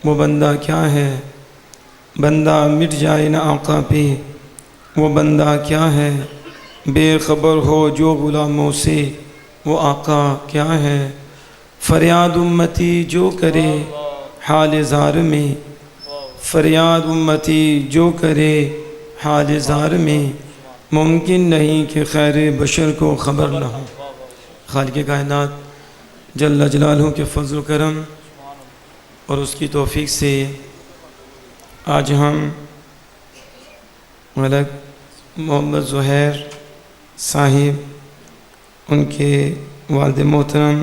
وہ بندہ کیا ہے؟ بندہ مٹ جائے نہ آقا پہ، وہ بندہ کیا ہے؟ بے خبر ہو جو غلاموں سے، وہ آقا کیا ہے؟ فریاد امتی جو کرے حال زار میں، فریاد امتی جو کرے حال زار میں، ممکن نہیں کہ خیر بشر کو خبر نہ ہو۔ خالق کائنات جل جلالہ کے فضل و کرم اور اس کی توفیق سے آج ہم ملک محمد زہیر صاحب، ان کے والد محترم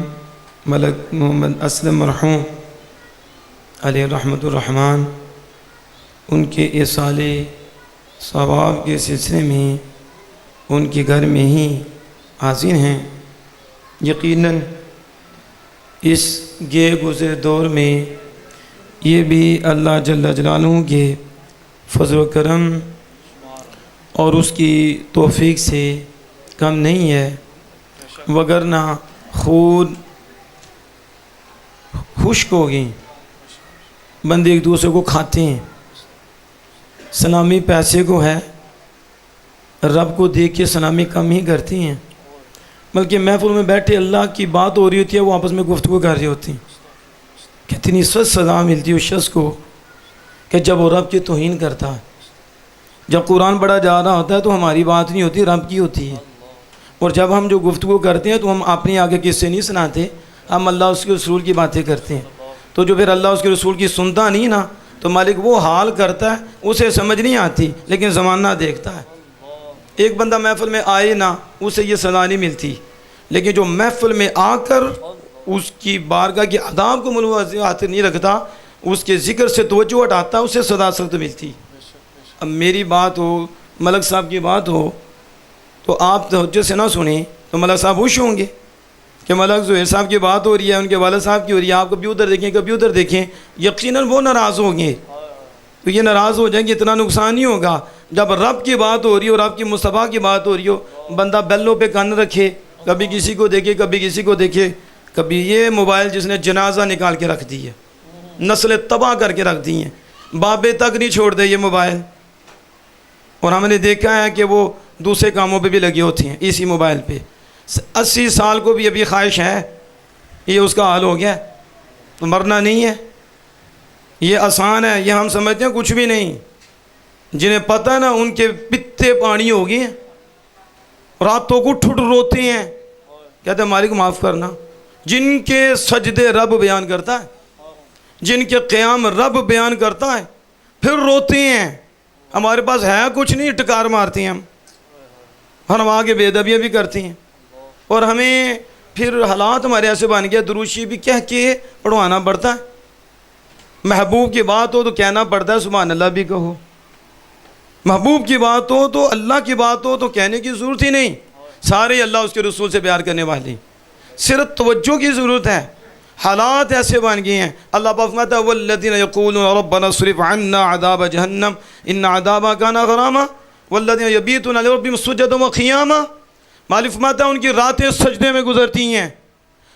ملک محمد اسلم مرحوم علیہ رحمت الرحمن، ان کے ایصال ثواب کے سلسلے میں ان کے گھر میں ہی حاضر ہیں۔ یقیناً اس گئے گزرے دور میں یہ بھی اللہ جل جلالہ کے فضل و کرم اور اس کی توفیق سے کم نہیں ہے، وگرنہ خود خشک ہو گئی، بندے ایک دوسرے کو کھاتے ہیں۔ سلامی پیسے کو ہے، رب کو دیکھ کے سلامی کم ہی کرتی ہیں، بلکہ محفل میں بیٹھے اللہ کی بات ہو رہی ہوتی ہے، وہ آپس میں گفتگو کر رہی ہوتی ہیں۔ کتنی سزا ملتی ہے اس شخص کو کہ جب وہ رب کی توہین کرتا ہے۔ جب قرآن پڑھا جا رہا ہوتا ہے تو ہماری بات نہیں ہوتی، رب کی ہوتی ہے، اور جب ہم جو گفتگو کرتے ہیں تو ہم اپنی آگے قصے نہیں سناتے، ہم اللہ اس کے رسول کی باتیں کرتے ہیں۔ تو جو پھر اللہ اس کے رسول کی سنتا نہیں نا، تو مالک وہ حال کرتا ہے، اسے سمجھ نہیں آتی، لیکن زمانہ دیکھتا ہے۔ ایک بندہ محفل میں آئے نا، اسے یہ سزا نہیں ملتی، لیکن جو محفل میں آ کر اس کی بارگاہ کی آداب کو ملوث نہیں رکھتا، اس کے ذکر سے توجہ ہٹاتا، اسے سزا سخت ملتی۔ اب میری بات ہو، ملک صاحب کی بات ہو، تو آپ توجہ سے نہ سنیں تو ملک صاحب خوش ہوں گے کہ ملک زہیر صاحب کی بات ہو رہی ہے، ان کے والد صاحب کی ہو رہی ہے، آپ کبھی ادھر دیکھیں کبھی ادھر دیکھیں، یقیناً وہ ناراض ہوں گے۔ تو یہ ناراض ہو جائیں گے، اتنا نقصان نہیں ہوگا۔ جب رب کی بات ہو رہی ہو، رب کی مصطفیٰ کی بات ہو رہی ہو، بندہ بیلوں پہ کان رکھے، کبھی کسی کو دیکھے کبھی کسی کو دیکھے۔ کبھی یہ موبائل جس نے جنازہ نکال کے رکھ دی ہے، نسلیں تباہ کر کے رکھ دی ہیں، بابے تک نہیں چھوڑ دے یہ موبائل، اور ہم نے دیکھا ہے کہ وہ دوسرے کاموں پہ بھی لگے ہوتے ہیں اسی موبائل پہ۔ 80 سال کو بھی ابھی خواہش ہے، یہ اس کا حال ہو گیا، تو مرنا نہیں ہے۔ یہ آسان ہے، یہ ہم سمجھتے ہیں کچھ بھی نہیں، جنہیں پتہ ہے نا ان کے پتے پانی ہو گئے ہیں، راتوں کو ٹھٹ روتے ہیں، کہتے ہیں مالک معاف کرنا۔ جن کے سجدے رب بیان کرتا ہے، جن کے قیام رب بیان کرتا ہے، پھر روتے ہیں۔ ہمارے پاس ہے کچھ نہیں، ٹکار مارتے ہیں ہم آگے بے ادبیاں بھی کرتے ہیں، اور ہمیں پھر حالات ہمارے ایسے بن گیا، دروشی بھی کہہ کے پڑھوانا پڑتا ہے۔ محبوب کی بات ہو تو کہنا پڑتا ہے سبحان اللہ بھی کہو، محبوب کی بات ہو تو اللہ کی بات ہو تو کہنے کی ضرورت ہی نہیں، سارے اللہ اس کے رسول سے پیار کرنے والے، صرف توجہ کی ضرورت ہے۔ حالات ایسے بن گئے ہیں، اللہ پاک فرماتا ہے والذین یقولون ربنا اصرف عنا عذاب جہنم ان عذابها کان غراما والذین یبیتون لربهم سجدا وقیاما۔ مالک فرماتا ہے ان کی راتیں سجدے میں گزرتی ہیں،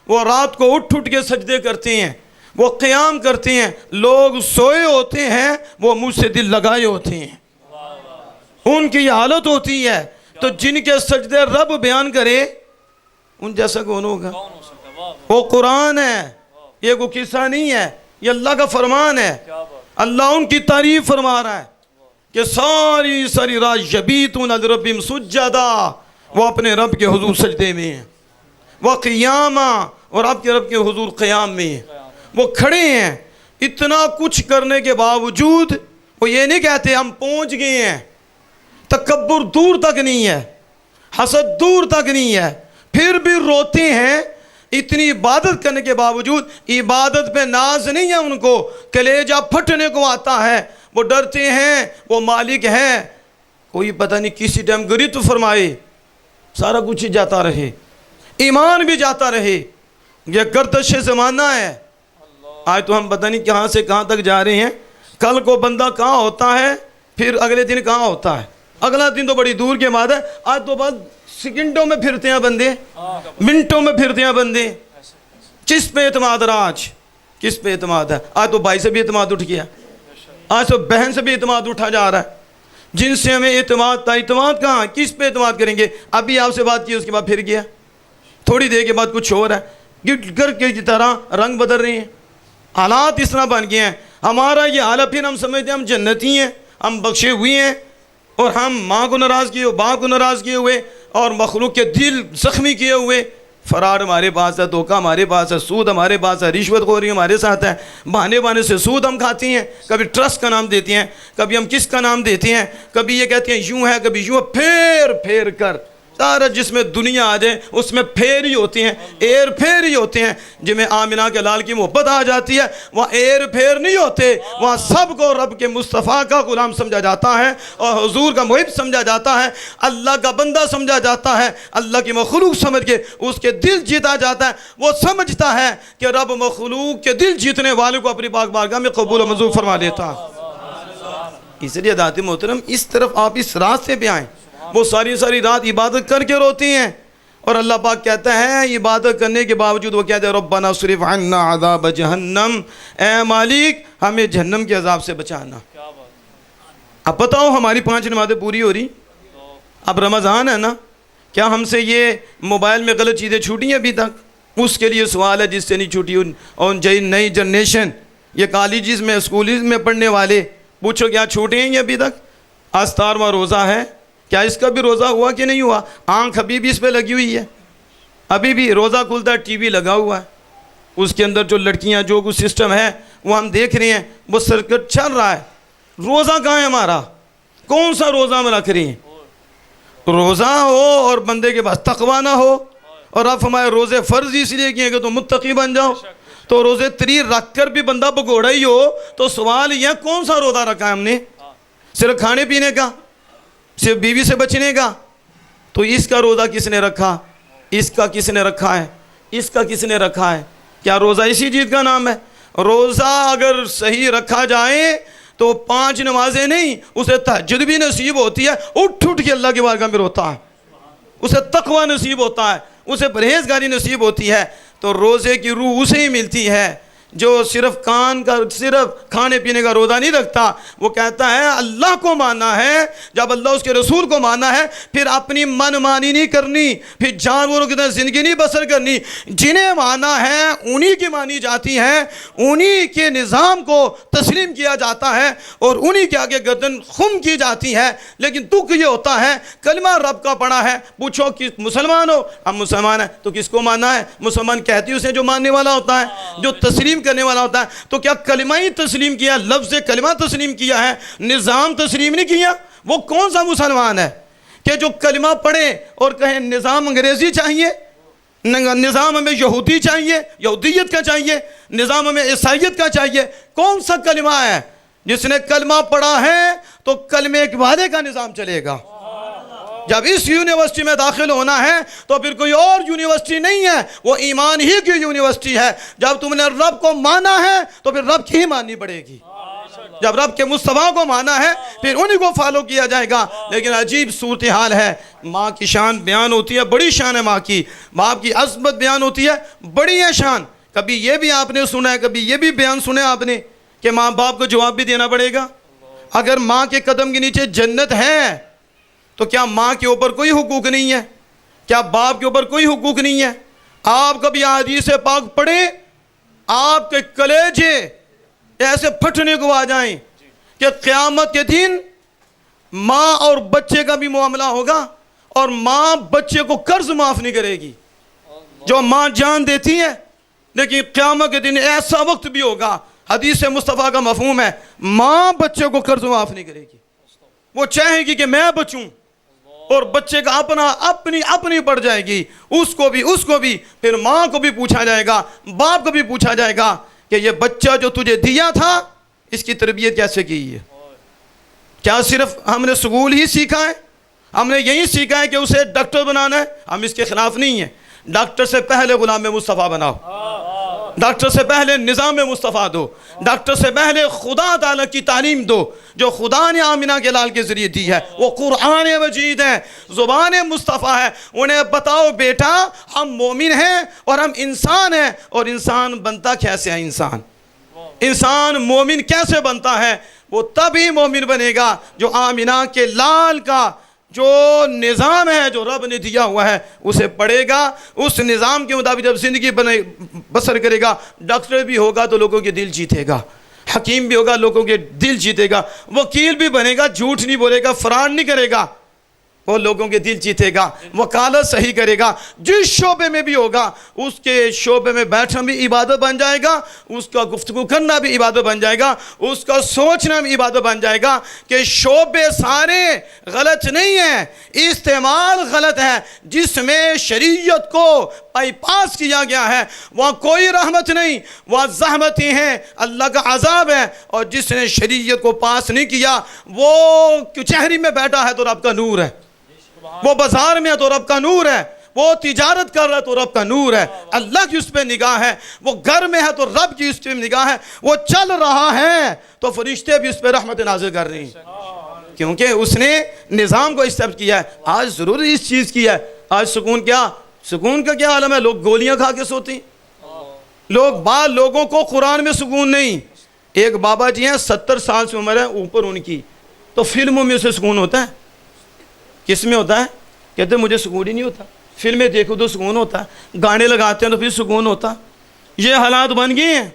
وہ رات کو اٹھ اٹھ کے سجدے کرتے ہیں، وہ قیام کرتے ہیں، لوگ سوئے ہوتے ہیں وہ مجھ سے دل لگائے ہوتے ہیں، ان کی یہ حالت ہوتی ہے۔ تو جن کے سجدے رب بیان کرے ان جیسا کون ہوگا؟ وہ قرآن ہے، یہ کوئی قصہ نہیں ہے، یہ اللہ کا فرمان ہے۔ اللہ ان کی تعریف فرما رہا ہے کہ ساری ساری رات یبیتون لربہم سجدا، وہ اپنے رب کے حضور سجدے میں ہیں، وہ قیاما، اور آپ کے رب کے حضور قیام میں ہیں، وہ کھڑے ہیں۔ اتنا کچھ کرنے کے باوجود وہ یہ نہیں کہتے ہم پہنچ گئے ہیں، تکبر دور تک نہیں ہے، حسد دور تک نہیں ہے، پھر بھی روتے ہیں۔ اتنی عبادت کرنے کے باوجود عبادت پہ ناز نہیں ہے ان کو، کلیجہ پھٹنے کو آتا ہے، وہ ڈرتے ہیں، وہ مالک ہیں، کوئی پتہ نہیں کسی ٹائم گرفت فرمائے، سارا کچھ ہی جاتا رہے، ایمان بھی جاتا رہے۔ یہ گردش زمانہ ہے۔ آج تو ہم پتہ نہیں کہاں سے کہاں تک جا رہے ہیں، کل کو بندہ کہاں ہوتا ہے، پھر اگلے دن کہاں ہوتا ہے، اگلا دن تو بڑی دور کے بعد ہے، آج تو بس سیکنڈوں میں پھرتے ہیں بندے، منٹوں میں پھرتے ہیں بندے۔ کس پہ اعتماد راج، کس پہ اعتماد ہے؟ آج تو بھائی سے بھی اعتماد اٹھ گیا، آج تو بہن سے بھی اعتماد اٹھا جا رہا ہے، جن سے ہمیں اعتماد تھا، اعتماد کہاں؟ کس پہ اعتماد کریں گے؟ ابھی آپ سے بات کی، اس کے بعد پھر گیا، تھوڑی دیر کے بعد کچھ اور ہے، گر کی طرح رنگ بدل رہے ہیں، حالات اس طرح بن گئے ہیں ہمارا یہ حالت، پھر ہم سمجھتے ہیں ہم جنتی ہیں، ہم بخشے ہوئے ہیں، اور ہم ماں کو ناراض کیے ہوئے، باپ کو ناراض کیے ہوئے، اور مخلوق کے دل زخمی کیے ہوئے، فرار ہمارے پاس ہے، دھوکہ ہمارے پاس ہے، سود ہمارے پاس ہے، رشوت خوری ہمارے ساتھ ہے، بہانے سے سود ہم کھاتے ہیں، کبھی ٹرسٹ کا نام دیتے ہیں، کبھی ہم کس کا نام دیتے ہیں، کبھی یہ کہتے ہیں یوں ہے، کبھی یوں ہے، پھیر پھیر کر سارا جس میں دنیا آ جائے اس میں پھیر ہی ہوتی ہیں، ایر پھیر ہی ہوتے ہیں۔ جن میں آمنہ کے لال کی محبت آ جاتی ہے وہاں ایر پھیر نہیں ہوتے، وہاں سب کو رب کے مصطفیٰ کا غلام سمجھا جاتا ہے، اور حضور کا محب سمجھا جاتا ہے، اللہ کا بندہ سمجھا جاتا ہے، اللہ کی مخلوق سمجھ کے اس کے دل جیتا جاتا ہے۔ وہ سمجھتا ہے کہ رب مخلوق کے دل جیتنے والے کو اپنی پاک بارگاہ میں قبول و منظور فرما لیتا ہے۔ اس لیے حضرات محترم، اس طرف آپ اس راستے پہ آئیں۔ وہ ساری رات عبادت کر کے روتی ہیں، اور اللہ پاک کہتا ہے عبادت کرنے کے باوجود وہ کہتے ہیں ربنا اصرف عنا عذاب جہنم، اے مالک ہمیں جہنم کے عذاب سے بچانا۔ اب بتاؤ ہماری 5 نمازیں پوری ہو رہی، اب رمضان ہے نا، کیا ہم سے یہ موبائل میں غلط چیزیں چھوٹی ہیں ابھی تک؟ اس کے لیے سوال ہے جس سے نہیں چھوٹی، اور نئی جنریشن، یہ کالجز میں اسکولز میں پڑھنے والے، پوچھو کیا چھوٹے ہیں یہ ابھی تک؟ 17واں روزہ ہے، کیا اس کا بھی روزہ ہوا کہ نہیں ہوا؟ آنکھ ابھی بھی اس پہ لگی ہوئی ہے، ابھی بھی روزہ کھلتا ہے ٹی وی لگا ہوا ہے، اس کے اندر جو لڑکیاں جو کچھ سسٹم ہے وہ ہم دیکھ رہے ہیں، وہ سرکٹ چل رہا ہے۔ روزہ کہاں ہے ہمارا؟ کون سا روزہ ہم رکھ رہے ہیں؟ روزہ ہو اور بندے کے پاس تقویٰ نہ ہو، اور اب ہمارے روزے فرض اس لیے کیے کہ تم متقی بن جاؤ، تو روزے 3 رکھ کر بھی بندہ بگوڑا ہی ہو، تو سوال یہ کون سا روزہ رکھا ہے ہم نے؟ صرف کھانے پینے کا، صرف بیوی سے بچنے کا؟ تو اس کا روزہ کس نے رکھا؟ اس کا کس نے رکھا ہے؟ اس کا کس نے رکھا ہے؟ کیا روزہ اسی چیز کا نام ہے؟ روزہ اگر صحیح رکھا جائے تو 5 نمازیں نہیں، اسے تہجد بھی نصیب ہوتی ہے، اٹھ کے اللہ کی بارگاہ میں روتا ہے، اسے تقویٰ نصیب ہوتا ہے، اسے پرہیزگاری نصیب ہوتی ہے۔ تو روزے کی روح اسے ہی ملتی ہے جو صرف صرف کھانے پینے کا روزہ نہیں رکھتا۔ وہ کہتا ہے اللہ کو ماننا ہے، جب اللہ اس کے رسول کو ماننا ہے، پھر اپنی من مانی نہیں کرنی، پھر جانوروں کی طرح زندگی نہیں بسر کرنی، جنہیں مانا ہے انہی کی مانی جاتی ہے، انہی کے نظام کو تسلیم کیا جاتا ہے، اور انہی کے آگے گردن خم کی جاتی ہے۔ لیکن دکھ یہ ہوتا ہے کلمہ رب کا پڑھا ہے، پوچھو کہ مسلمان ہو؟ ہم مسلمان ہیں، تو کس کو ماننا ہے؟ مسلمان کہتی اسے جو ماننے والا ہوتا ہے، جو تسلیم کرنے والا ہوتا ہے۔ تو کیا کلمہ ہی تسلیم کیا، لفظ کلمہ تسلیم کیا ہے، نظام تسلیم نہیں کیا؟ وہ کون سا مسلمان ہے کہ جو کلمہ پڑھے اور کہے نظام انگریزی چاہیے، نظام ہمیں یہودی چاہیے، یہودیت کا چاہیے، نظام ہمیں عیسائیت کا چاہیے؟ کون سا کلمہ ہے؟ جس نے کلمہ پڑھا ہے تو کلمے کے والے کا نظام چلے گا۔ جب اس یونیورسٹی میں داخل ہونا ہے تو پھر کوئی اور یونیورسٹی نہیں ہے، وہ ایمان ہی کی یونیورسٹی ہے۔ جب تم نے رب کو مانا ہے تو پھر رب کی ہی ماننی پڑے گی، جب رب کے مصطفیٰ کو مانا ہے پھر انہی کو فالو کیا جائے گا۔ لیکن عجیب صورتحال ہے، ماں کی شان بیان ہوتی ہے، بڑی شان ہے ماں کی، باپ کی عظمت بیان ہوتی ہے، بڑی ہے شان۔ کبھی یہ بھی آپ نے سنا ہے، کبھی یہ بھی بیان سنے آپ نے کہ ماں باپ کو جواب بھی دینا پڑے گا۔ اگر ماں کے قدم کے نیچے جنت ہے تو کیا ماں کے اوپر کوئی حقوق نہیں ہے؟ کیا باپ کے اوپر کوئی حقوق نہیں ہے؟ آپ کبھی حدیث پاک پڑھیں، آپ کے کلیجے ایسے پھٹنے کو آ جائیں کہ قیامت کے دن ماں اور بچے کا بھی معاملہ ہوگا، اور ماں بچے کو قرض معاف نہیں کرے گی۔ جو ماں جان دیتی ہے، لیکن قیامت کے دن ایسا وقت بھی ہوگا، حدیث مصطفیٰ کا مفہوم ہے، ماں بچے کو قرض معاف نہیں کرے گی۔ وہ چاہے گی کہ میں بچوں، اور بچے کا اپنی پڑ جائے گی، اس کو بھی پھر ماں کو بھی پوچھا جائے گا، باپ کو بھی پوچھا جائے گا کہ یہ بچہ جو تجھے دیا تھا اس کی تربیت کیسے کی ہے؟ کیا صرف ہم نے سکول ہی سیکھا ہے؟ ہم نے یہی سیکھا ہے کہ اسے ڈاکٹر بنانا ہے؟ ہم اس کے خلاف نہیں ہیں، ڈاکٹر سے پہلے غلام مصطفیٰ بناؤ، ڈاکٹر سے پہلے نظام مصطفیٰ دو، ڈاکٹر سے پہلے خدا تعالیٰ کی تعلیم دو جو خدا نے آمنہ کے لال کے ذریعے دی ہے، وہ قرآن مجید ہے، زبان مصطفیٰ ہے۔ انہیں بتاؤ بیٹا ہم مومن ہیں اور ہم انسان ہیں، اور انسان بنتا کیسے ہے؟ انسان انسان مومن کیسے بنتا ہے؟ وہ تبھی مومن بنے گا جو آمنہ کے لال کا جو نظام ہے جو رب نے دیا ہوا ہے اسے پڑھے گا، اس نظام کے مطابق جب زندگی بسر کرے گا، ڈاکٹر بھی ہوگا تو لوگوں کے دل جیتے گا، حکیم بھی ہوگا لوگوں کے دل جیتے گا، وکیل بھی بنے گا، جھوٹ نہیں بولے گا، فراڈ نہیں کرے گا، وہ لوگوں کے دل جیتے گا، وکالت صحیح کرے گا، جس شعبے میں بھی ہوگا اس کے شعبے میں بیٹھنا بھی عبادت بن جائے گا، اس کا گفتگو کرنا بھی عبادت بن جائے گا، اس کا سوچنا بھی عبادت بن جائے گا کہ شعبے سارے غلط نہیں ہیں، استعمال غلط ہے، جس میں شریعت کو بائی پاس کیا گیا ہے وہاں کوئی رحمت نہیں، وہاں زحمتیں ہیں، اللہ کا عذاب ہے، اور جس نے شریعت کو پاس نہیں کیا وہ کچہری میں بیٹھا ہے تو رب کا نور ہے، وہ بازار میں ہے تو رب کا نور ہے، وہ تجارت کر رہا ہے تو رب کا نور ہے، اللہ کی اس پہ نگاہ ہے، وہ گھر میں ہے تو رب کی اس پہ نگاہ ہے، وہ چل رہا ہے تو فرشتے بھی اس پہ رحمت نازل کر رہی ہیں، کیونکہ اس نے نظام کو اسٹیبلش کیا ہے۔ آج ضروری اس چیز کی ہے، آج سکون کا کیا عالم ہے؟ لوگ گولیاں کھا کے سوتے ہیں، لوگوں کو قرآن میں سکون نہیں۔ ایک بابا جی ہیں 70 سال سے عمر ہے اوپر ان کی، تو فلموں میں اسے سکون ہوتا ہے، کس میں ہوتا ہے؟ کہتے ہیں مجھے سکون ہی نہیں ہوتا، فلمیں دیکھو تو سکون ہوتا ہے، گانے لگاتے ہیں تو پھر سکون ہوتا۔ یہ حالات بن گئے ہیں،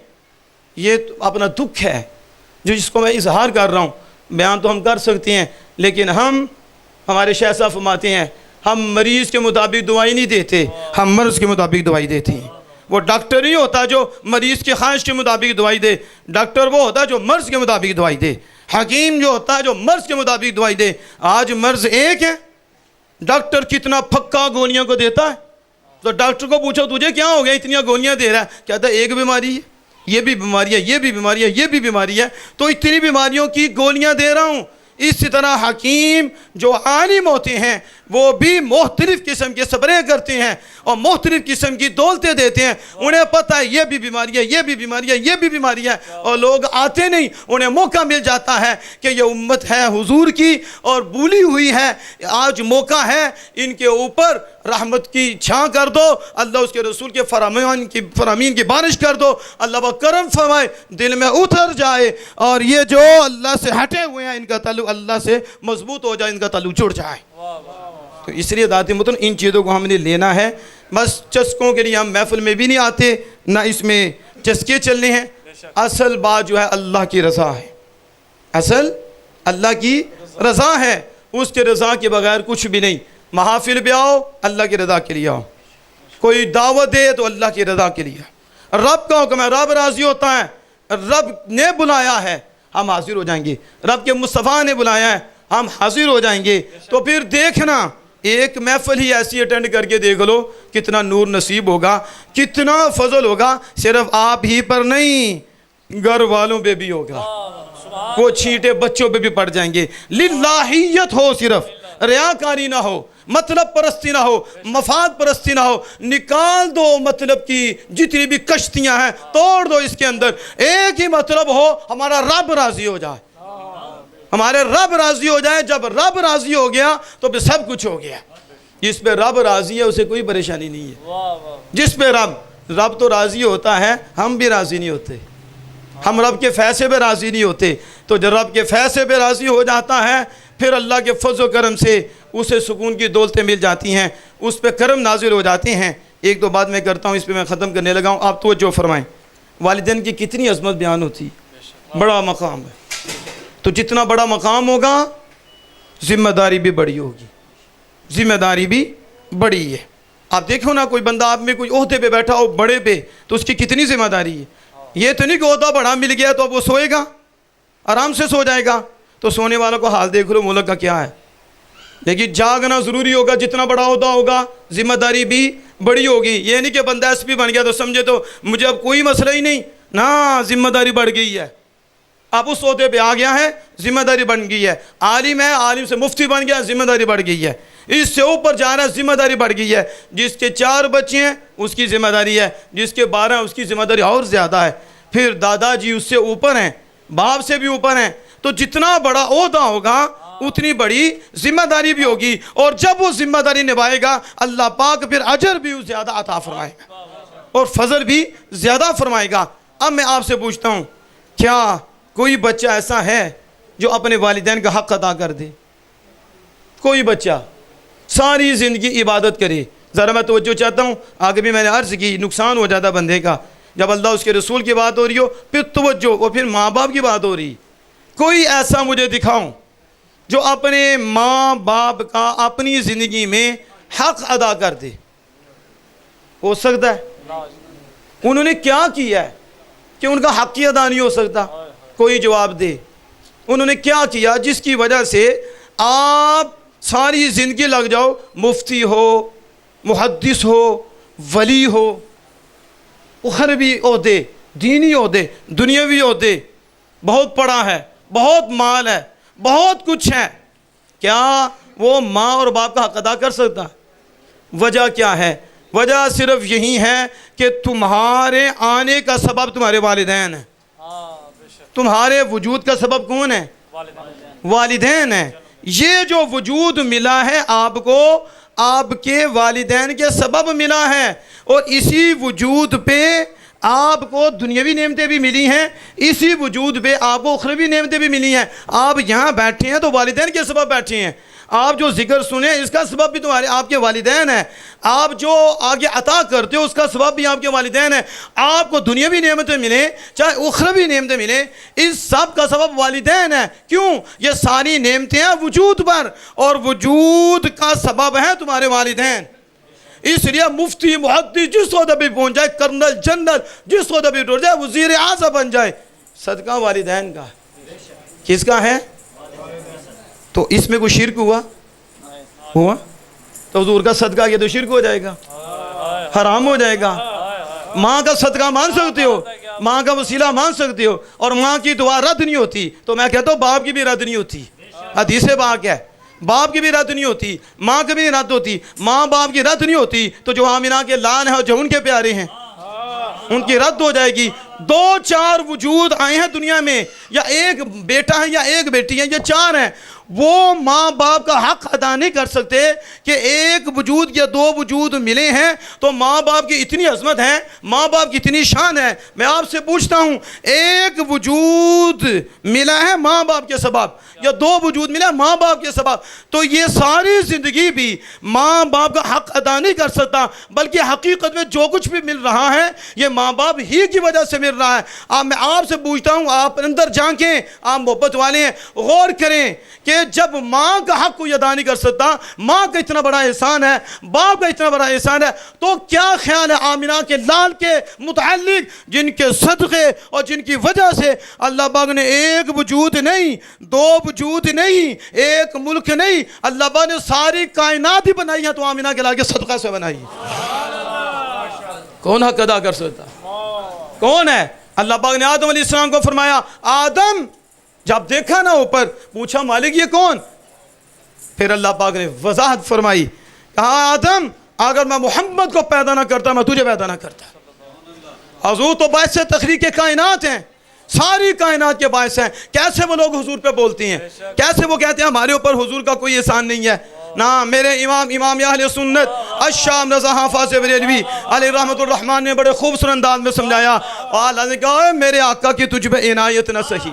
یہ اپنا دکھ ہے جس کو میں اظہار کر رہا ہوں، بیان تو ہم کر سکتے ہیں لیکن ہمارے شیخ صاحب فرماتے ہیں ہم مریض کے مطابق دوائی نہیں دیتے، ہم مرض کے مطابق دوائی دیتے ہیں۔ وہ ڈاکٹر نہیں ہوتا جو مریض کی خواہش کے مطابق دوائی دے، ڈاکٹر وہ ہوتا ہے جو مرض کے مطابق دوائی دے، حکیم جو ہوتا ہے جو مرض کے مطابق دوائی دے۔ آج مرض ایک ہے، ڈاکٹر کتنا پھکا گولیاں کو دیتا ہے، تو ڈاکٹر کو پوچھو تجھے کیا ہو گیا اتنی گولیاں دے رہا ہے، کہتا ہے ایک بیماری ہے، یہ بھی بیماری ہے، یہ بھی بیماری ہے، یہ بھی بیماری ہے، تو اتنی بیماریوں کی گولیاں دے رہا ہوں۔ اسی طرح حکیم جو عالم ہوتے ہیں وہ بھی مختلف قسم کے صبریں کرتے ہیں اور مختلف قسم کی دولتیں دیتے ہیں، انہیں پتہ ہے یہ بھی بیماری ہے، یہ بھی بیماری ہے، یہ بھی بیماری ہے، اور لوگ آتے نہیں، انہیں موقع مل جاتا ہے کہ یہ امت ہے حضور کی اور بھولی ہوئی ہے، آج موقع ہے ان کے اوپر رحمت کی چھاں کر دو، اللہ اس کے رسول کے فرامین کی بارش کر دو، اللہ وہ کرم فرمائے، دل میں اتر جائے، اور یہ جو اللہ سے ہٹے ہوئے ہیں ان کا تعلق اللہ سے مضبوط ہو جائے، ان کا تعلق جڑ جائے۔ تو اس لیے ذاتی مطلب ان چیزوں کو ہم نے لینا ہے، بس چسکوں کے لیے ہم محفل میں بھی نہیں آتے، نہ اس میں چسکے چلنے ہیں، اصل بات جو ہے اللہ کی رضا ہے، اصل اللہ کی رضا ہے، اس کے رضا کے بغیر کچھ بھی نہیں۔ محافل بھی آؤ اللہ کی رضا کے لیے آؤ، کوئی دعوت دے تو اللہ کی رضا کے لیے، رب کا حکم ہے، رب راضی ہوتا ہے، رب نے بلایا ہے ہم حاضر ہو جائیں گے، رب کے مصطفیٰ نے بلایا ہے ہم حاضر ہو جائیں گے۔ تو پھر دیکھنا ایک محفل ہی ایسی اٹینڈ کر کے دیکھ لو کتنا نور نصیب ہوگا، کتنا فضل ہوگا، صرف آپ ہی پر نہیں گھر والوں پہ بھی ہوگا، وہ چھینٹے بچوں پہ بھی پڑ جائیں گے۔ للہیت ہو، صرف ریاکاری نہ ہو، مطلب پرستی نہ ہو، مفاد پرستی نہ ہو، نکال دو مطلب کی جتنی بھی کشتیاں ہیں توڑ دو، اس کے اندر ایک ہی مطلب ہو، ہمارا رب راضی ہو جائے، ہمارے رب راضی ہو جائے۔ جب رب راضی ہو گیا تو پھر سب کچھ ہو گیا۔ جس پہ رب راضی ہے اسے کوئی پریشانی نہیں ہے، جس پہ رب تو راضی ہوتا ہے، ہم بھی راضی نہیں ہوتے، ہم رب کے فیصلے پہ راضی نہیں ہوتے، تو جب رب کے فیصلے پہ راضی ہو جاتا ہے پھر اللہ کے فضل و کرم سے اسے سکون کی دولتیں مل جاتی ہیں، اس پہ کرم نازل ہو جاتے ہیں۔ ایک دو بات میں کرتا ہوں، اس پہ میں ختم کرنے لگا ہوں، آپ توجہ فرمائیں۔ والدین کی کتنی عظمت بیان ہوتی، بڑا مقام ہے، تو جتنا بڑا مقام ہوگا ذمہ داری بھی بڑی ہوگی، ذمہ داری بھی بڑی ہے۔ آپ دیکھو نا کوئی بندہ آپ میں کوئی عہدے پہ بیٹھا ہو بڑے پہ، تو اس کی کتنی ذمہ داری ہے۔ یہ تو نہیں کہ عہدہ بڑا مل گیا تو اب وہ سوئے گا، آرام سے سو جائے گا، تو سونے والوں کو حال دیکھ لو ملک کا کیا ہے۔ لیکن جاگنا ضروری ہوگا، جتنا بڑا عہدہ ہوگا ذمہ داری بھی بڑی ہوگی۔ یہ نہیں کہ بندہ ایس پی بن گیا تو سمجھے تو مجھے اب کوئی مسئلہ ہی نہیں، نا ذمہ داری بڑھ گئی ہے، اب اس عہدے پہ آ گیا ہے، ذمہ داری بن گئی ہے۔ عالم ہے، عالم سے مفتی بن گیا، ذمہ داری بڑھ گئی ہے۔ اس سے اوپر جا رہا ہے، ذمہ داری بڑھ گئی ہے۔ جس کے 4 بچے ہیں اس کی ذمہ داری ہے، جس کے 12 ہیں اس کی ذمہ داری اور زیادہ ہے۔ پھر دادا جی اس سے اوپر ہیں، باپ سے بھی اوپر ہیں، تو جتنا بڑا عہدہ ہوگا اتنی بڑی ذمہ داری بھی ہوگی، اور جب وہ ذمہ داری نبھائے گا اللہ پاک پھر اجر بھی زیادہ عطا فرمائے گا اور فضل بھی زیادہ فرمائے گا۔ اب میں آپ سے پوچھتا ہوں، کیا کوئی بچہ ایسا ہے جو اپنے والدین کا حق ادا کر دے؟ کوئی بچہ ساری زندگی عبادت کرے. ذرا میں توجہ چاہتا ہوں، آگے بھی میں نے عرض کی نقصان ہو جاتا بندے کا جب اللہ اس کے رسول کی بات ہو رہی ہو پھر توجہ اور پھر ماں باپ کی بات ہو رہی. کوئی ایسا مجھے دکھاؤں جو اپنے ماں باپ کا اپنی زندگی میں حق ادا کر دے. ہو سکتا ہے؟ انہوں نے کیا کیا ہے کہ ان کا حق ہی ادا نہیں ہو سکتا؟ کوئی جواب دے. انہوں نے کیا کیا جس کی وجہ سے آپ ساری زندگی لگ جاؤ، مفتی ہو، محدث ہو، ولی ہو، اخروی عہدے، دینی عہدے، دنیاوی عہدے، بہت پڑھا ہے، بہت مال ہے، بہت کچھ ہے، کیا وہ ماں اور باپ کا حق ادا کر سکتا ہے؟ وجہ کیا ہے؟ وجہ صرف یہی ہے کہ تمہارے آنے کا سبب تمہارے والدین ہیں. تمہارے وجود کا سبب کون ہے؟ والدین ہیں. یہ جو وجود ملا ہے آپ کو آپ کے والدین کے سبب ملا ہے، اور اسی وجود پہ آپ کو دنیاوی نعمتیں بھی ملی ہیں، اسی وجود پہ آپ کو اخروی نعمتیں بھی ملی ہیں. آپ یہاں بیٹھے ہیں تو والدین کے سبب بیٹھے ہیں. آپ جو ذکر سنیں اس کا سبب بھی تمہارے آپ کے والدین ہیں. آپ جو آگے عطا کرتے ہو اس کا سبب بھی آپ کے والدین ہیں. آپ کو دنیاوی نعمتیں ملیں چاہے اخروی نعمتیں ملیں، اس سب کا سبب والدین ہیں. کیوں؟ یہ ساری نعمتیں ہیں وجود پر، اور وجود کا سبب ہے تمہارے والدین. اس لیے مفتی محدث جس عہدے پہ پہنچ جائے، کرنل جنرل جس عہدے پہ پہنچ جائے، وزیر اعظم بن جائے، صدقہ والدین کا. کس کا ہے؟ تو اس میں کوئی شرک ہوا تو حضور کا صدقہ کیا تو شرک ہو جائے گا، حرام ہو جائے گا. ماں کا صدقہ مان سکتے ہو، ماں کا وسیلہ مان سکتے ہو، اور ماں کی دعا رد نہیں ہوتی، تو میں کہتا ہوں باپ کی بھی رد نہیں ہوتی. حدیث پاک ہے باپ کی بھی رد نہیں ہوتی، ماں کی بھی رد ہوتی. ماں باپ کی رد نہیں ہوتی تو جو آمینہ کے لال ہیں اور جو ان کے پیارے ہیں ان کی رد ہو جائے گی. 2-4 وجود آئے ہیں دنیا میں، یا ایک بیٹا ہے یا ایک بیٹی ہے، یہ 4 ہیں. وہ ماں باپ کا حق ادا نہیں کر سکتے کہ ایک وجود یا 2 وجود ملے ہیں تو ماں باپ کی اتنی عظمت ہے، ماں باپ کی اتنی شان ہے. میں آپ سے پوچھتا ہوں، ایک وجود ملا ہے ماں باپ کے سبب، یا 2 وجود ملا ماں باپ کے سبب، تو یہ ساری زندگی بھی ماں باپ کا حق ادا نہیں کر سکتا، بلکہ حقیقت میں جو کچھ بھی مل رہا ہے یہ ماں باپ ہی کی وجہ سے مل رہا ہے. میں آپ سے پوچھتا ہوں، آپ اندر جھانکیں، آپ محبت والے ہیں، غور کریں کہ جب ماں کا حق کوئی ادا نہیں کر سکتا، ماں کا اتنا بڑا احسان ہے، باپ کا اتنا بڑا احسان ہے، تو کیا خیال ہے آمینہ کے لال کے متعلق جن کے صدقے اور جن کی وجہ سے اللہ پاک نے ایک وجود نہیں، 2 وجود نہیں، ایک ملک نہیں، اللہ پاک نے ساری کائنات ہی بنائی ہے تو آمینہ کے لال کے صدقہ سے بنائی. کون حق ادا کر سکتا؟ کون ہے؟ اللہ پاک نے آدم علیہ السلام کو فرمایا، آدم، جب دیکھا نا اوپر، پوچھا مالک یہ کون؟ پھر اللہ پاک نے وضاحت فرمائی، کہا آدم اگر میں محمد کو پیدا نہ کرتا میں تجھے پیدا نہ کرتا. حضور تو باعث تخلیق کائنات ہیں، ساری کائنات کے باعث ہیں. کیسے وہ لوگ حضور پہ بولتے ہیں؟ کیسے وہ کہتے ہیں ہمارے اوپر حضور کا کوئی احسان نہیں ہے؟ نا، میرے امام اہل سنت الشام رضا حافظ بریلوی علیہ رحمت الرحمن نے بڑے خوبصورت انداز میں سمجھایا. اللہ نے کہا میرے آقا کی تجھ پہ عنایت نہ سہی.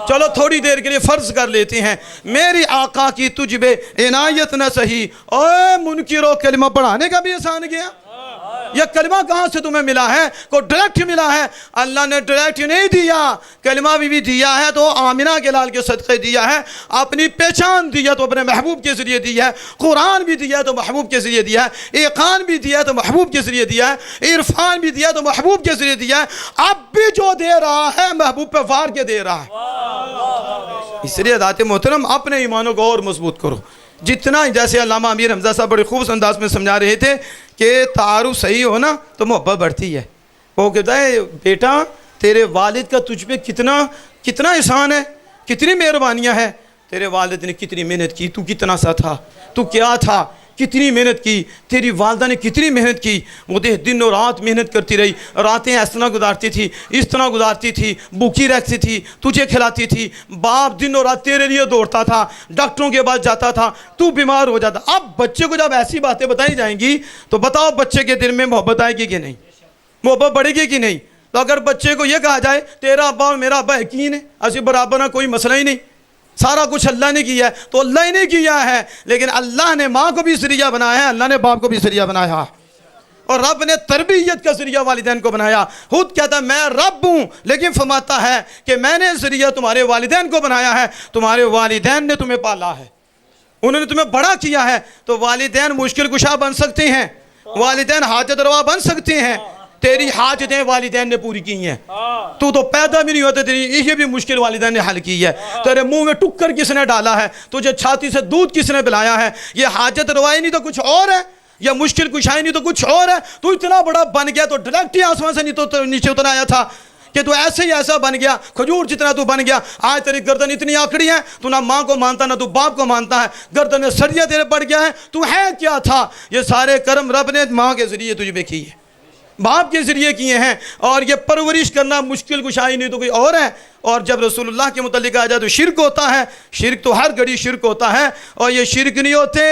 چلو تھوڑی دیر کے لیے فرض کر لیتے ہیں، میری آقا کی تجھ پہ عنایت نہ سہی. اوے منکرو، کلمہ پڑھانے کا بھی احسان گیا؟ یہ کلمہ کہاں سے تمہیں ملا ہے؟ کو ڈائریکٹ ملا ہے؟ اللہ نے ڈائریکٹ نہیں دیا، کلمہ بھی دیا ہے تو آمینہ کے لال کے صدقے دیا ہے. اپنی پہچان دیا تو اپنے محبوب کے ذریعے دیا ہے. قرآن بھی دیا تو محبوب کے ذریعے دیا ہے. ایقان بھی دیا تو محبوب کے ذریعے دیا ہے. عرفان بھی دیا تو محبوب کے ذریعے دیا ہے. اب بھی جو دے رہا ہے محبوب پہ وار کے دے رہا ہے. اس لیے ذات محترم اپنے ایمانوں کو اور مضبوط کرو. جتنا، جیسے علامہ امیر حمزہ صاحب بڑے خوبصورت انداز میں سمجھا رہے تھے کہ تعارف صحیح ہو نا تو محبت بڑھتی ہے. وہ کہتا ہے بیٹا تیرے والد کا تجھ پہ کتنا احسان ہے، کتنی مہربانیاں ہیں. تیرے والد نے کتنی محنت کی، تو کتنا سا تھا، تو کیا تھا، کتنی محنت کی. تیری والدہ نے کتنی محنت کی، وہ دن اور رات محنت کرتی رہی. راتیں اس طرح گزارتی تھی، اس طرح گزارتی تھی، بھوکی رہتی تھی، تجھے کھلاتی تھی. باپ دن اور رات تیرے لیے دوڑتا تھا، ڈاکٹروں کے پاس جاتا تھا، تو بیمار ہو جاتا. اب بچے کو جب ایسی باتیں بتائی جائیں گی تو بتاؤ بچے کے دل میں محبت آئے گی کہ نہیں؟ محبت بڑھے گی کہ نہیں؟ تو اگر بچے کو یہ کہا جائے تیرا ابا اور میرا ابا یقین ہے اسی برابر نہ کوئی مسئلہ ہی نہیں, سارا کچھ اللہ نے کیا ہے, تو اللہ ہی نے کیا ہے, لیکن اللہ نے ماں کو بھی ذریعہ بنایا ہے, اللہ نے باپ کو بھی ذریعہ بنایا, اور رب نے تربیت کا ذریعہ والدین کو بنایا. خود کہتا ہے میں رب ہوں, لیکن فرماتا ہے کہ میں نے ذریعہ تمہارے والدین کو بنایا ہے, تمہارے والدین نے تمہیں پالا ہے, انہوں نے تمہیں بڑا کیا ہے. تو والدین مشکل کشا بن سکتے ہیں, والدین حاجت روا بن سکتے ہیں, تیری حاجتیں والدین نے پوری کی ہیں, تو پیدا بھی نہیں ہوتے, تیری یہ بھی مشکل والدین نے حل کی ہے. تیرے منہ میں ٹکر کس نے ڈالا ہے, تجھے چھاتی سے دودھ کس نے پلایا ہے, یہ حاجت روائی نہیں تو کچھ اور ہے, یا مشکل کشائی نہیں تو کچھ اور ہے. تو اتنا بڑا بن گیا تو ڈائریکٹ ہی آسمان سے نہیں تو نیچے اتر آیا تھا کہ تو ایسے ہی ایسا بن گیا, کھجور جتنا تو بن گیا. آج تیری گردن اتنی آکڑی ہے, تو نہ ماں کو مانتا نہ تو باپ کو مانتا ہے, گردن میں سریا تیرے پڑ گیا ہے, تو ہے کیا تھا. یہ سارے کرم رب نے ماں کے ذریعے تجھے پہ کیے, باپ کے ذریعے کیے ہیں, اور یہ پرورش کرنا مشکل کشائی نہیں تو کوئی اور ہے. اور جب رسول اللہ کے متعلق آ جائے تو شرک ہوتا ہے, شرک تو ہر گھڑی شرک ہوتا ہے, اور یہ شرک نہیں ہوتے,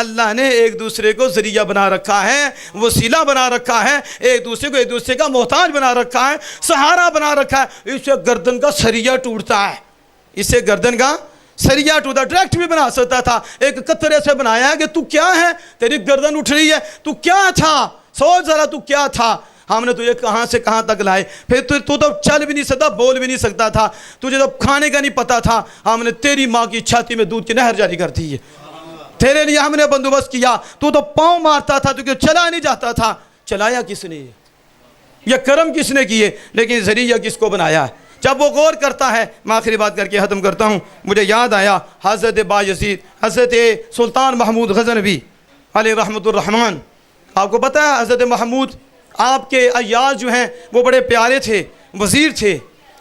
اللہ نے ایک دوسرے کو ذریعہ بنا رکھا ہے, وسیلہ بنا رکھا ہے, ایک دوسرے کا محتاج بنا رکھا ہے, سہارا بنا رکھا ہے. اس سے گردن کا سریا ٹوٹتا ہے, اس سے گردن کا سریا ٹوٹا, ڈائریکٹ بھی بنا سکتا تھا, ایک قطرے سے بنایا ہے کہ تو کیا ہے, تیری گردن اٹھ رہی ہے, تو کیا تھا, سوچ ذرا تو کیا تھا, ہم نے تجھے کہاں سے کہاں تک لائے, پھر تو چل بھی نہیں سکتا, بول بھی نہیں سکتا تھا, تجھے تو کھانے کا نہیں پتا تھا, ہم نے تیری ماں کی چھاتی میں دودھ کی نہر جاری کر دی ہے, تیرے لیے ہم نے بندوبست کیا, تو پاؤں مارتا تھا, تو چلا نہیں جاتا تھا, چلایا کس نے, یہ کرم کس نے کیے, لیکن ذریعہ کس کو بنایا ہے. جب وہ غور کرتا ہے, میں آخری بات کر کے ختم کرتا ہوں, مجھے یاد آیا حضرت بایزید, حضرت سلطان محمود غزنوی علیہ رحمۃ الرحمن. آپ کو پتہ ہے حضرت محمود آپ کے ایاز جو ہیں وہ بڑے پیارے تھے, وزیر تھے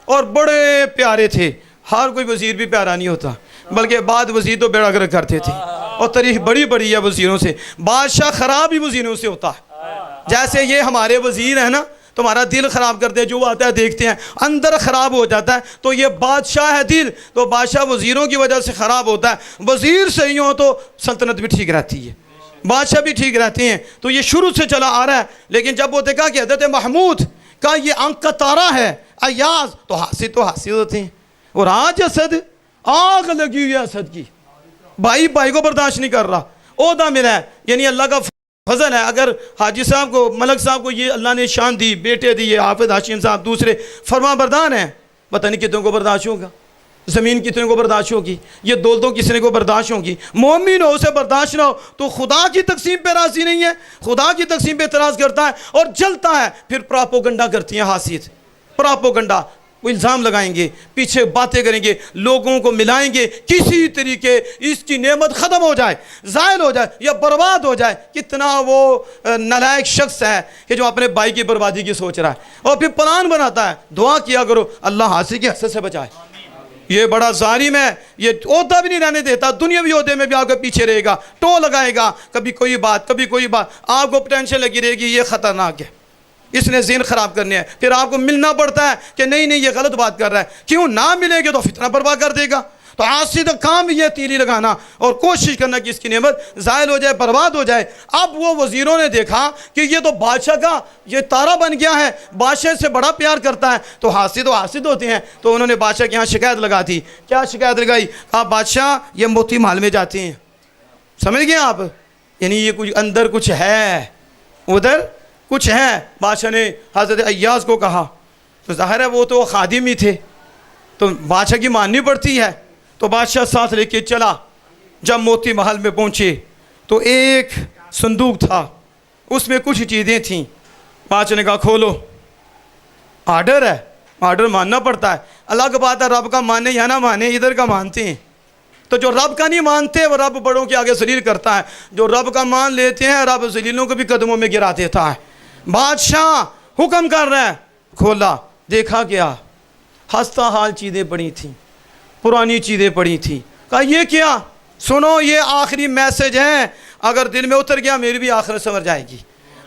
اور بڑے پیارے تھے. ہر کوئی وزیر بھی پیارا نہیں ہوتا, بلکہ بعد وزیر تو بیڑا گرک کرتے تھے, اور تاریخ بڑی بڑی ہے وزیروں سے. بادشاہ خراب ہی وزیروں سے ہوتا ہے, جیسے یہ ہمارے وزیر ہیں نا, تمہارا دل خراب کرتے ہیں, جو آتا ہے دیکھتے ہیں اندر خراب ہو جاتا ہے. تو یہ بادشاہ ہے دل, تو بادشاہ وزیروں کی وجہ سے خراب ہوتا ہے. وزیر صحیح ہو تو سلطنت بھی ٹھیک رہتی ہے, بادشاہ بھی ٹھیک رہتے ہیں. تو یہ شروع سے چلا آ رہا ہے, لیکن جب وہ دیکھا کہ حضرت محمود کا یہ آنکھ کا تارا ہے ایاز, تو حاسد ہوتے ہیں. اور آج اسد آگ لگی ہوئی ہے اسد کی, بھائی کو برداشت نہیں کر رہا, عہدہ ملا ہے, یعنی اللہ کا فضل ہے. اگر حاجی صاحب کو, ملک صاحب کو یہ اللہ نے شان دی, بیٹے دیے, حافظ ہاشم صاحب دوسرے فرما بردار ہیں, پتہ نہیں کتنوں کو برداشت ہوگا, زمین کتنے کو برداشت ہوگی, یہ دولتوں کسنے کو برداشت ہوگی. مومن ہو اسے برداشت نہ ہو تو خدا کی تقسیم پہ راضی نہیں ہے, خدا کی تقسیم پہ اعتراض کرتا ہے اور جلتا ہے. پھر پراپوگنڈا کرتی ہیں حاسد, پراپوگنڈا, وہ الزام لگائیں گے, پیچھے باتیں کریں گے, لوگوں کو ملائیں گے, کسی طریقے اس کی نعمت ختم ہو جائے, زائل ہو جائے یا برباد ہو جائے. کتنا وہ نالائق شخص ہے کہ جو اپنے بھائی کی بربادی کی سوچ رہا ہے, اور پھر پلان بناتا ہے. دعا کیا کرو اللہ حاسد کے حسد سے بچائے. یہ بڑا ظالم ہے, یہ عہدہ بھی نہیں رہنے دیتا, دنیاوی عہدے میں بھی آپ کے پیچھے رہے گا, ٹو لگائے گا, کبھی کوئی بات کبھی کوئی بات, آپ کو ٹینشن لگی رہے گی, یہ خطرناک ہے, اس نے ذہن خراب کرنے ہیں. پھر آپ کو ملنا پڑتا ہے کہ نہیں یہ غلط بات کر رہا ہے, کیوں نہ ملے گے تو فتنہ برپا کر دے گا. تو حاسد کام یہ تیلی لگانا اور کوشش کرنا کہ اس کی نعمت زائل ہو جائے, برباد ہو جائے. اب وہ وزیروں نے دیکھا کہ یہ تو بادشاہ کا یہ تارا بن گیا ہے, بادشاہ سے بڑا پیار کرتا ہے, تو حاسد ہوتے ہیں. تو انہوں نے بادشاہ کے یہاں شکایت لگا دی. کیا شکایت لگائی؟ کہا بادشاہ یہ موتی محل میں جاتے ہیں. سمجھ گئے آپ, یعنی یہ کچھ اندر کچھ ہے, ادھر کچھ ہے. بادشاہ نے حضرت ایاز کو کہا, تو ظاہر ہے وہ تو خادم ہی تھے, تو بادشاہ کی ماننی پڑتی ہے. تو بادشاہ ساتھ لے کے چلا. جب موتی محل میں پہنچے تو ایک صندوق تھا, اس میں کچھ چیزیں تھیں. بادشاہ نے کہا کھولو. آرڈر ہے, آرڈر ماننا پڑتا ہے. اللہ کی بات ہے, رب کا مانے یا نہ مانے, ادھر کا مانتے ہیں. تو جو رب کا نہیں مانتے وہ رب بڑوں کے آگے ذلیل کرتا ہے, جو رب کا مان لیتے ہیں رب ذلیلوں کو بھی قدموں میں گرا دیتا ہے. بادشاہ حکم کر رہا ہے, کھولا, دیکھا کیا, ہستہ حال چیزیں پڑی تھیں, پرانی چیزیں پڑی تھیں. کہا یہ کیا؟ سنو یہ آخری میسج ہے, اگر دل میں اتر گیا میری بھی آخرت سمر جائے گی,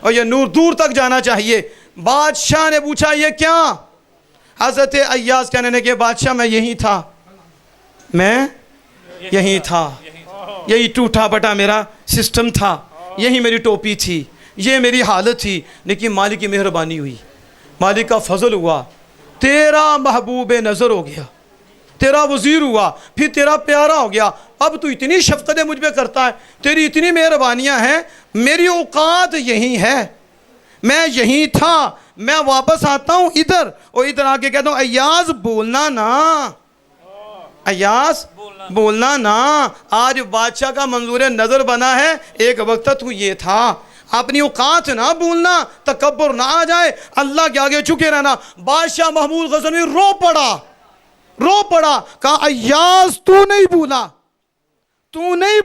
اور یہ نور دور تک جانا چاہیے. بادشاہ نے پوچھا یہ کیا؟ حضرت ایاز کہنے لگے بادشاہ میں یہی تھا, میں یہی تھا, یہی ٹوٹا بٹا میرا سسٹم تھا, یہی میری ٹوپی تھی, یہ میری حالت تھی, لیکن مالک کی مہربانی ہوئی, مالک کا فضل ہوا، تیرا محبوب نظر ہو گیا، تیرا وزیر ہوا، پھر تیرا پیارا ہو گیا، اب تو اتنی شفقتیں مجھ پہ کرتا ہے، تیری اتنی مہربانیاں ہیں، میری اوقات یہی ہے، میں یہی تھا، میں واپس آتا ہوں ادھر، اور ادھر آ کے کہتا ہوں ایاز بولنا نا، ایاز بولنا نا۔ آج بادشاہ کا منظور نظر بنا ہے، ایک وقت تو یہ تھا، اپنی اوقات نہ بھولنا، تکبر نہ آ جائے، اللہ کے آگے جھکے رہنا۔ بادشاہ محمود غزنوی رو پڑا، کہا ایاز تو نہیں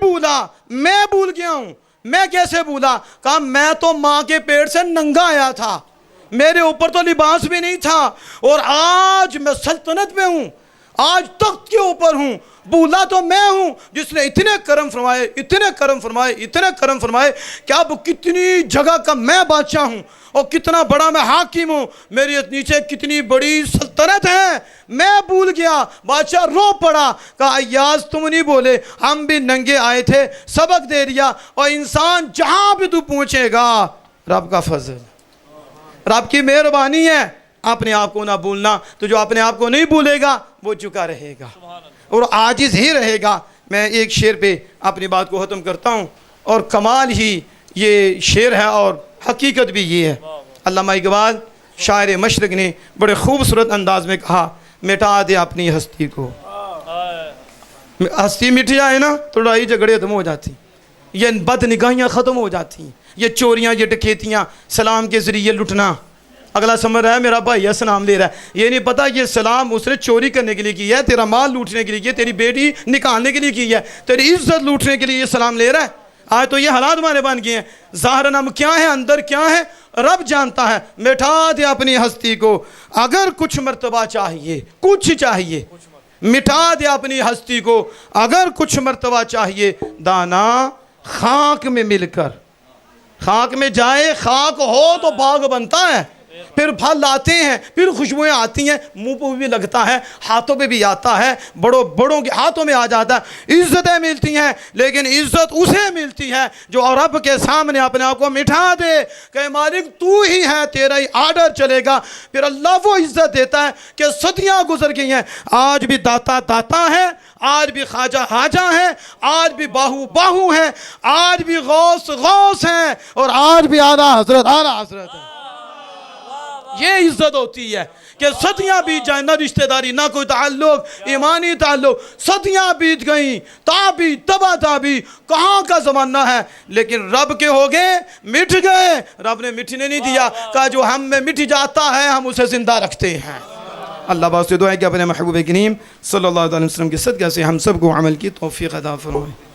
بھولا، میں بھول گیا ہوں، میں کیسے بھولا؟ کہا میں تو ماں کے پیٹ سے ننگا آیا تھا، میرے اوپر تو لباس بھی نہیں تھا، اور آج میں سلطنت میں ہوں، آج تخت کے اوپر ہوں، بھولا تو میں ہوں جس نے اتنے کرم فرمائے کہ اب کتنی جگہ کا میں بادشاہ ہوں اور کتنا بڑا میں حاکم ہوں، میرے نیچے کتنی بڑی سلطنت ہے، میں بھول گیا۔ بادشاہ رو پڑا، کہا ایاز تم نہیں بولے، ہم بھی ننگے آئے تھے، سبق دے دیا، اور انسان جہاں بھی تو پہنچے گا رب کا فضل، رب کی مہربانی ہے، اپنے آپ کو نہ بھولنا۔ تو جو اپنے آپ کو نہیں بھولے گا وہ جھکا رہے گا اور عاجز ہی رہے گا۔ میں ایک شعر پہ اپنی بات کو ختم کرتا ہوں، اور کمال ہی یہ شعر ہے اور حقیقت بھی یہ ہے۔ علامہ اقبال شاعر مشرق نے بڑے خوبصورت انداز میں کہا، مٹا دے اپنی ہستی کو، ہستی مٹ جائے نا تو لڑائی جھگڑے ختم ہو جاتی، یہ بد نگاہیاں ختم ہو جاتی، یہ چوریاں، یہ ڈکیتیاں، سلام کے ذریعے لٹنا۔ اگلا سمجھ رہا ہے میرا بھائی ہے سلام لے رہا ہے، یہ نہیں پتا یہ سلام اس نے چوری کرنے کے لیے کی ہے، تیرا مال لوٹنے کے لیے کی ہے، تیری بیٹی نکالنے کے لیے کی ہے، تیری عزت لوٹنے کے لیے یہ سلام لے رہا ہے۔ آج تو یہ حالات ہمارے بن گئے ہیں، ظاہر ہم کیا ہے اندر کیا ہے رب جانتا ہے۔ مٹا دے اپنی ہستی کو اگر کچھ مرتبہ چاہیے، کچھ چاہیے، مٹا دے اپنی ہستی کو اگر کچھ مرتبہ چاہیے، دانا خاک میں مل کر، خاک میں جائے، خاک ہو تو باغ بنتا ہے، پھر پھل آتے ہیں، پھر خوشبوئیں آتی ہیں، منہ پہ بھی لگتا ہے، ہاتھوں پہ بھی آتا ہے، بڑوں کے ہاتھوں میں آ جاتا ہے، عزتیں ملتی ہیں، لیکن عزت اسے ملتی ہے جو رب کے سامنے اپنے آپ کو مٹھا دے کہ مالک تو ہی ہے، تیرا ہی آرڈر چلے گا، پھر اللہ وہ عزت دیتا ہے کہ صدیاں گزر گئی ہیں، آج بھی داتا ہے، آج بھی خواجہ خواجہ ہیں، آج بھی باہو ہیں، آج بھی غوث ہیں، اور آج بھی اعلیٰ حضرت ہے۔ یہ عزت ہوتی ہے کہ صدیاں بیت جائیں، نہ رشتہ داری، نہ کوئی تعلق، ایمانی تعلق، صدیاں بیت گئیں، تابی تبا تابی، کہاں کا زمانہ ہے، لیکن رب کے ہو گئے، مٹ گئے، رب نے مٹنے نہیں دیا، کہا جو ہم میں مٹ جاتا ہے ہم اسے زندہ رکھتے ہیں۔ اللہ بات سے دعا ہے کہ اپنے محبوب کریم صلی اللہ علیہ وسلم کے صدقہ سے ہم سب کو عمل کی توفیق عطا فرمائے۔